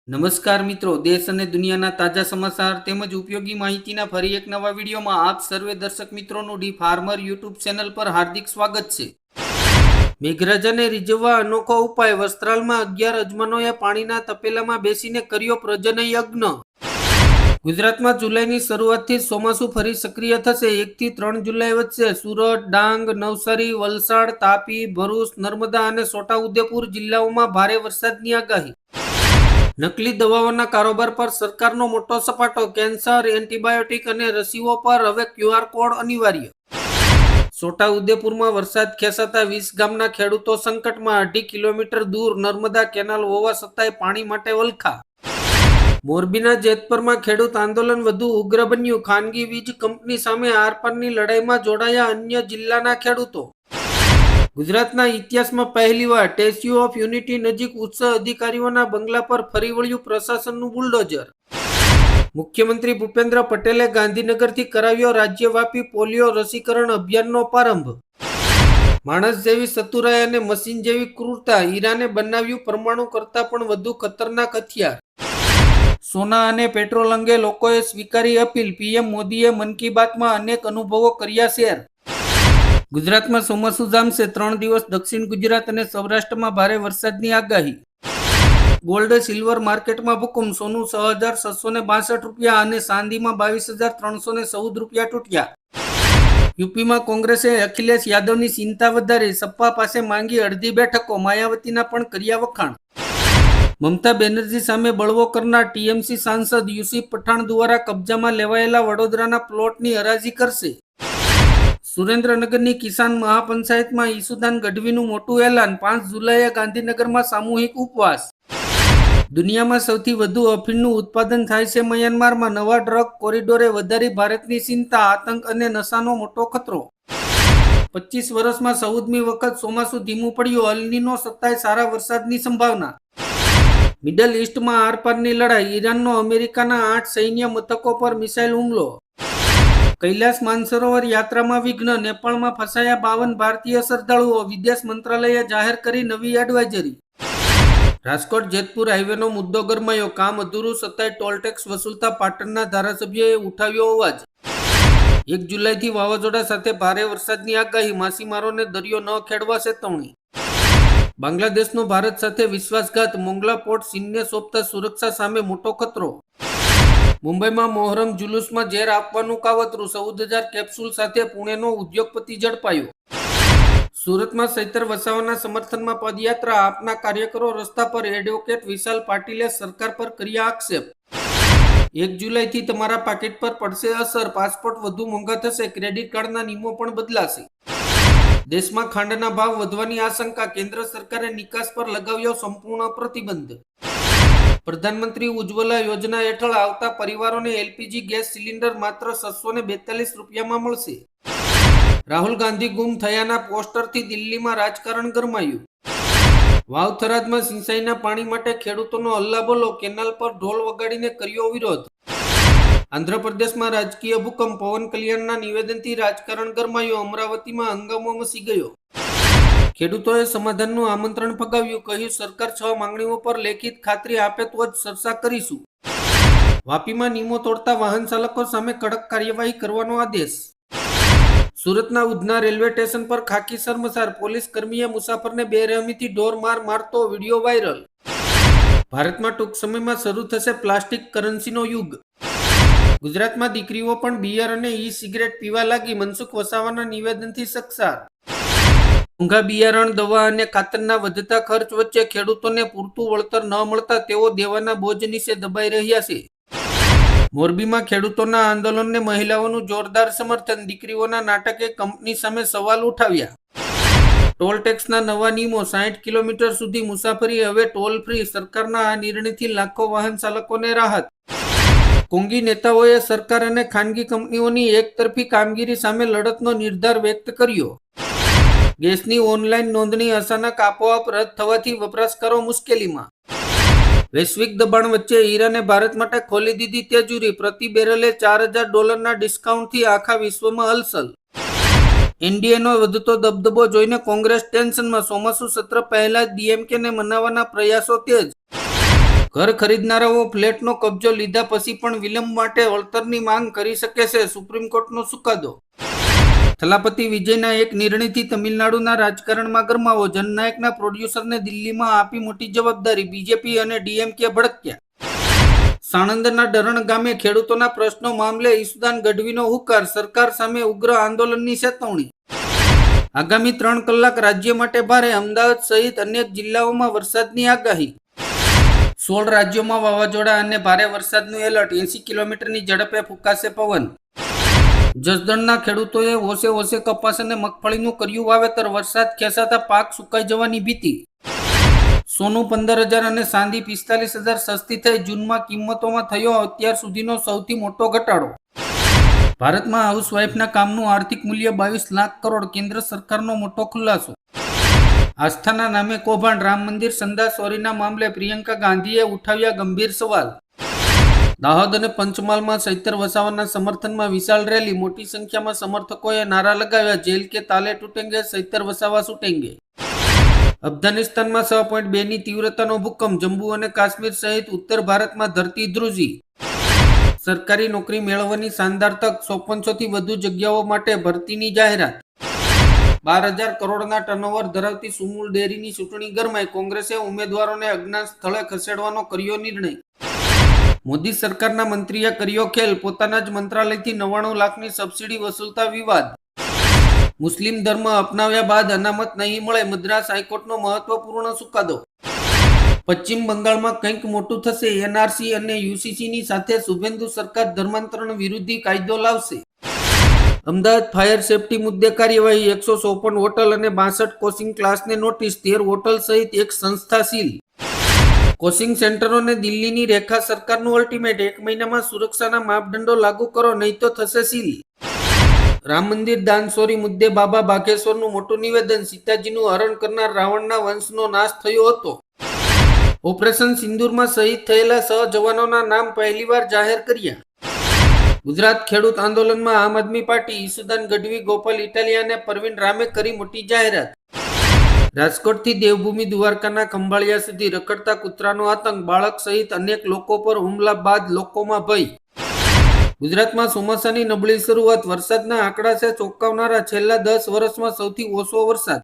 નમસ્કાર મિત્રો, દેશ અને દુનિયાના તાજા સમાચાર તેમજ ઉપયોગી માહિતીના ફરી એક નવા વિડીયોમાં આપ સર્વે દર્શક મિત્રોનું ડી ફાર્મર યુટ્યુબ ચેનલ પર હાર્દિક સ્વાગત છે। મેઘરાજાને રીઝવવા અનોખો ઉપાય, વસ્ત્રાલમાં 11 અજમાનોએ પાણીના તપેલામાં બેસીને કર્યો પ્રજનન યજ્ઞ। ગુજરાતમાં જુલાઈની શરૂઆતથી જ ચોમાસું ફરી સક્રિય થશે। 1 થી 3 જુલાઈ વચ્ચે સુરત, ડાંગ, નવસારી, વલસાડ, તાપી, ભરૂચ, નર્મદા અને છોટાઉદેપુર જિલ્લાઓમાં ભારે વરસાદની આગાહી। નકલી દવાઓના કારોબાર પર સરકારનો મોટો સપાટો, કેન્સર, એન્ટીબાયોટિક અને રસીઓ પર હવે QR કોડ અનિવાર્ય। છોટાઉદેપુરમાં વરસાદ ખેંચાતા 20 ગામના ખેડૂતો સંકટમાં। 2.5 કિલોમીટર દૂર નર્મદા કેનાલ હોવા છતાંય પાણી માટે વલખા। મોરબીના જેતપુરમાં ખેડૂત આંદોલન વધુ ઉગ્ર બન્યું। ખાનગી વીજ કંપની સામે આરપારની લડાઈમાં જોડાયા અન્ય જિલ્લાના ખેડૂતો। ગુજરાતના ઇતિહાસમાં પહેલીવાર સ્ટેચ્યુ ઓફ યુનિટી નજીક ઉચ્ચ અધિકારીઓના બંગલા પર ફરી વળ્યું પ્રશાસનનું બુલડોઝર। મુખ્યમંત્રી ભૂપેન્દ્ર પટેલે ગાંધીનગરથી કરાવ્યો રાજ્યવ્યાપી પોલિયો રસીકરણ અભિયાનનો પ્રારંભ। માણસ જેવી ચતુરાઈ અને મશીન જેવી ક્રૂરતા, ઈરાને બનાવ્યું પરમાણુ કરતા પણ વધુ ખતરનાક હથિયાર। સોના અને પેટ્રોલ અંગે લોકોએ સ્વીકારી અપીલ, પીએમ મોદીએ મન કી બાતમાં અનેક અનુભવો કર્યા શેર। ગુજરાતમાં ચોમાસું જામશે, 3 દિવસ દક્ષિણ ગુજરાત અને સૌરાષ્ટ્રમાં ભારે વરસાદની આગાહી। ગોલ્ડ સિલ્વર માર્કેટમાં ભૂકંપ, સોનું 6,662 રૂપિયા અને ચાંદીમાં 22,314 રૂપિયા તૂટ્યા। યુપીમાં કોંગ્રેસે અખિલેશ યાદવની ચિંતા વધારી, સપા પાસે માંગી અડધી બેઠકો, માયાવતીના પણ કર્યા વખાણ। મમતા બેનર્જી સામે બળવો કરનાર ટીએમસી સાંસદ યુસુફ પઠાણ દ્વારા કબજામાં લેવાયેલા વડોદરાના પ્લોટની હરાજી કરશે। સુરેન્દ્રનગરની કિસાન મહાપંચાયતમાં ઈસુદાન ગઢવીનું મોટું એલાન, 5 જુલાઈએ ગાંધીનગરમાં સામૂહિક ઉપવાસ। દુનિયામાં સૌથી વધુ અફીણનું ઉત્પાદન થાય છે મ્યાનમારમાં, નવા ડ્રગ કોરિડોરે વધારી ભારતની ચિંતા, આતંક અને નશાનો મોટો ખતરો। 25 વર્ષમાં 14મી વખત ચોમાસું ધીમું પડ્યું, અલ નીનો છતાંય સારા વરસાદની સંભાવના। મિડલ ઈસ્ટમાં આરપારની લડાઈ, ઈરાનનો અમેરિકાના 8 સૈન્ય મથકો પર મિસાઇલ હુમલો। કૈલાસ માનસરોવર યાત્રામાં વિઘ્ન, નેપાળમાં ફસાયા 52 ભારતીય શ્રદ્ધાળુઓ, વિદેશ મંત્રાલયે જાહેર કરી નવી એડવાઇઝરી। રાજકોટ જેતપુર હાઈવેનો મુદ્દો ગરમાયો, કામ અધૂરું છતાંય ટોલ ટેક્સ વસૂલતા પાટણના ધારાસભ્યોએ ઉઠાવ્યો અવાજ। 1 જુલાઈથી વાવાઝોડા સાથે ભારે વરસાદની આગાહી, માછીમારોને દરિયો ન ખેડવા ચેતવણી। બાંગ્લાદેશનો ભારત સાથે વિશ્વાસઘાત, મોંગલા પોર્ટ ચીનને સોંપતા સુરક્ષા સામે મોટો ખતરો। મુંબઈમાં મોહરમ જુલુસમાં ઝેર આપવાનું કાવતરું, 14,000 કેપ્સ્યુલ સાથે પુણેનો ઉદ્યોગપતિ ઝડપાયો। સુરતમાં ચૈતર વસાવાના સમર્થનમાં પદયાત્રા, આપના કાર્યકરો રસ્તા પર, એડવોકેટ વિશાલ પાટીલે સરકાર પર કર્યા આક્ષેપ। 1 જુલાઈથી તમારા પાકીટ પર પડશે અસર, પાસપોર્ટ વધુ મોંઘા થશે, ક્રેડિટ કાર્ડના નિયમો પણ બદલાશે। દેશમાં ખાંડના ભાવ વધવાની આશંકા, કેન્દ્ર સરકારે નિકાસ પર લગાવ્યો સંપૂર્ણ પ્રતિબંધ। પ્રધાનમંત્રી ઉજ્જવલા યોજના હેઠળ આવતા પરિવારોને એલપીજી ગેસ સિલિન્ડર માત્ર 642 રૂપિયામાં મળશે। રાહુલ ગાંધી ગુમ થયાના પોસ્ટરથી દિલ્હીમાં રાજકારણ ગરમાયું। વાવ-થરાદમાં સિંચાઈના પાણી માટે ખેડૂતોનો હલ્લાબોલો, કેનાલ પર ઢોલ વગાડીને કર્યો વિરોધ। આંધ્રપ્રદેશમાં રાજકીય ભૂકંપ, પવન કલ્યાણના નિવેદનથી રાજકારણ ગરમાયું, અમરાવતીમાં હંગામો મચી ગયો। ખેડૂતોએ સમાધાનનું આમંત્રણ ફગાવ્યું, કહ્યું સરકાર 6 માંગણીઓ પર લેખિત ખાતરી આપે તો જ ચર્ચા કરીશું। વાપીમાં નિયમો તોડતા વાહન ચાલકો સામે કડક કાર્યવાહી કરવાનો આદેશ। સુરતના ઉધના રેલવે સ્ટેશન પર ખાકી શર્મસાર, પોલીસ કર્મીએ મુસાફરને બેરહેમીથી ઢોર માર મારતો વિડીયો વાયરલ। ભારતમાં ટૂંક સમયમાં શરૂ થશે પ્લાસ્ટિક કરન્સીનો યુગ। ગુજરાતમાં દીકરીઓ પણ બિયર અને ઈ સિગરેટ પીવા લાગી, મનસુખ વસાવાના નિવેદનથી ચકચાર। મોંઘા બિયારણ, દવા અને ખાતરના વધતા ખર્ચ વચ્ચે ખેડૂતોને પૂરતું વળતર ન મળતા તેઓ દેવાના બોજ નીચે દબાઈ રહ્યા છે। મોરબીમાં ખેડૂતોના આંદોલનને મહિલાઓનું જોરદાર સમર્થન, દીકરીઓના નાટકે કંપની સામે સવાલ ઉઠાવ્યા। ટોલ ટેક્સના નવા નિયમો, 60 કિલોમીટર સુધી મુસાફરી હવે ટોલ ફ્રી, સરકારના આ નિર્ણયથી લાખો વાહન ચાલકોને રાહત। કોંગી નેતાઓએ સરકાર અને ખાનગી કંપનીઓની એકતરફી કામગીરી સામે લડતનો નિર્ધાર વ્યક્ત કર્યો। ગેસની ઓનલાઈન નોંધણી અચાનક આપોઆપ રદ થવાથી વપરાશકારો મુશ્કેલીમાં। વૈશ્વિક દબાણ વચ્ચે ઈરાને ભારત માટે ખોલી દીધી તેજુરી, પ્રતિ બેરલે $4,000 ડિસ્કાઉન્ટથી આખા વિશ્વમાં હલચલ। એનડીએનો વધતો દબદબો જોઈને કોંગ્રેસ ટેન્શનમાં, ચોમાસુ સત્ર પહેલા જ ડીએમકેને મનાવવાના પ્રયાસો તેજ। ઘર ખરીદનારાઓ ફ્લેટનો કબજો લીધા પછી પણ વિલંબ માટે વળતરની માંગ કરી શકે છે, સુપ્રીમ કોર્ટનો ચુકાદો. થલાપતિ વિજયના એક નિર્ણયથી તમિલનાડુના રાજકારણમાં ગરમાવો. જનનાયકના પ્રોડ્યુસરને દિલ્હીમાં આપી મોટી જવાબદારી. બીજેપી અને ડીએમકે ભડક્યા. સાણંદના ડરણ ગામે ખેડૂતોના પ્રશ્નો મામલે ઈસુદાન ગઢવીનો હુંકાર. સરકાર સામે ઉગ્ર આંદોલનની ચેતવણી. આગામી 3 કલાક રાજ્ય માટે ભારે. અમદાવાદ સહિત અનેક જિલ્લાઓમાં વરસાદની આગાહી. 16 રાજ્યોમાં વાવાઝોડા અને ભારે વરસાદનું એલર્ટ. 80 કિલોમીટરની ઝડપે ફૂંકાશે પવન. જસદણના ખેડૂતોએ ઓસે ઓસે કપાસ અને મગફળીનું કર્યું વાવેતર. વરસાદ ખેંચાતા પાક સુકાઈ જવાની ભીતિ. સોનું 15,000 અને ચાંદી 45,000 સસ્તી થઈ. જૂનમાં કિંમતોમાં થયો અત્યાર સુધીનો સૌથી મોટો ઘટાડો. ભારતમાં હાઉસવાઇફના કામનું આર્થિક મૂલ્ય 22 લાખ કરોડ. કેન્દ્ર સરકારનો મોટો ખુલાસો. આસ્થાના નામે કૌભાંડ. રામ મંદિર ચંદા ચોરીના મામલે પ્રિયંકા ગાંધીએ ઉઠાવ્યા ગંભીર સવાલ. દાહોદ અને પંચમહાલમાં ચૈતર વસાવાના સમર્થનમાં વિશાળ રેલી. મોટી સંખ્યામાં સમર્થકોએ નારા લગાવ્યા. જેલ કે તાલે તૂટેંગે, ચૈતર વસાવા છૂટેંગે. અફઘાનિસ્તાનમાં 6.2ની તીવ્રતાનો ભૂકંપ. જમ્મુ અને કાશ્મીર સહિત ઉત્તર ભારતમાં ધરતી ધ્રુજી. સરકારી નોકરી મેળવવાની શાનદાર તક. 5400થી વધુ જગ્યાઓ માટે ભરતીની જાહેરાત. 12,000 કરોડના ટર્નઓવર ધરાવતી સુમુલ ડેરીની ચૂંટણી ગરમાઈ. કોંગ્રેસે ઉમેદવારોને અજ્ઞાત સ્થળે ખસેડવાનો કર્યો નિર્ણય. મોદી સરકારના મંત્રીએ કર્યો ખેલ. પોતાના જ મંત્રાલયથી 99 લાખની સબસિડી વસૂલતા વિવાદ. મુસ્લિમ ધર્મ અપનાવ્યા બાદ અનામત નહીં મળે. મદ્રાસ હાઈકોર્ટનો મહત્વપૂર્ણ ચુકાદો. પશ્ચિમ બંગાળમાં કંઈક મોટું થશે. એનઆરસી અને યુસીસીની સાથે શુભેન્દુ સરકાર ધર્માંતરણ વિરોધી કાયદો લાવશે. અમદાવાદ ફાયર સેફટી મુદ્દે કાર્યવાહી. 154 હોટલ અને 62 કોચિંગ ક્લાસને નોટિસ. 13 હોટલ સહિત એક સંસ્થા સીલ. કોચિંગ સેન્ટરોને દિલ્હીની રેખા સરકારનું અલ્ટિમેટ. 1 મહિનામાં સુરક્ષાના માપદંડો લાગુ કરો, નહીં તો થશે સીલ. રામ મંદિર દાન ચોરી મુદ્દે બાબા બાઘેશ્વરનું મોટું નિવેદન. સીતાજીનું હરણ કરનાર રાવણના વંશનો નાશ થયો હતો. ઓપરેશન સિંદૂરમાં શહીદ થયેલા 6 જવાનોના નામ પહેલીવાર જાહેર કર્યા. ગુજરાત ખેડૂત આંદોલનમાં આમ આદમી પાર્ટી. ઈસુદાન ગઢવી, ગોપાલ ઇટાલિયા અને પરવીન રામે કરી મોટી જાહેરાત. રાજકોટથી દેવભૂમિ દ્વારકાના ખંભાળિયા સુધી રખડતા કૂતરાનો આતંક. બાળક સહિત અનેક લોકો પર હુમલા બાદ લોકોમાં ભય. ગુજરાતમાં ચોમાસાની નબળી શરૂઆત. વરસાદના આંકડા છે ચોંકાવનારા. છેલ્લા 10 વર્ષમાં સૌથી ઓછો વરસાદ.